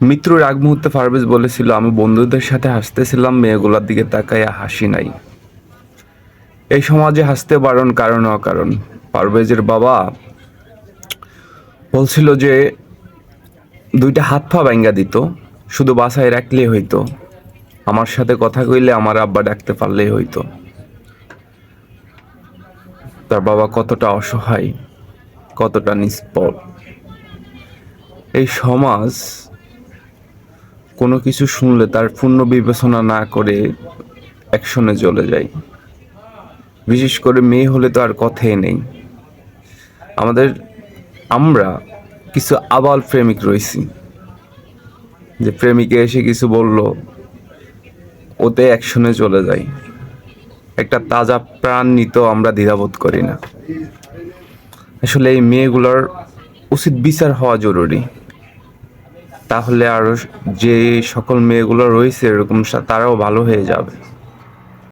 মৃত্যুর আগ মুহূর্তে পারভেজ বলেছিল, আমি বন্ধুদের সাথে হাসতেছিলাম, মেয়েগুলোর দিকে তাকাইয়া হাসি নাই। এই সমাজে হাসতে বারণ কারণ অকারণ। পারভেজের বাবা বলছিল যে দুইটা হাত পা ভাঙ্গা দিত, শুধু বাসায় রাখলেই হইতো। আমার সাথে কথা কইলে আমার আব্বা ডাকতে পারলেই হইতো। তার বাবা কতটা অসহায়, কতটা নিষ্পল। এই সমাজ কোনো কিছু শুনলে তার পূর্ণ বিবেচনা না করে অ্যাকশনে চলে যায়। বিশেষ করে মেয়ে হলে তো আর কথাই নেই। আমাদের আমরা কিছু আবাল প্রেমিক রয়েছি, যে প্রেমিকে এসে কিছু বলল, ওতে অ্যাকশনে চলে যায়। একটা তাজা প্রাণ নিতেও আমরা দ্বিধাবোধ করি না। আসলে এই মেয়েগুলোর উচিত বিচার হওয়া জরুরি। তাহলে আরো যে সকল মেয়েগুলো রয়েছে এরকম তারাও ভালো হয়ে যাবে।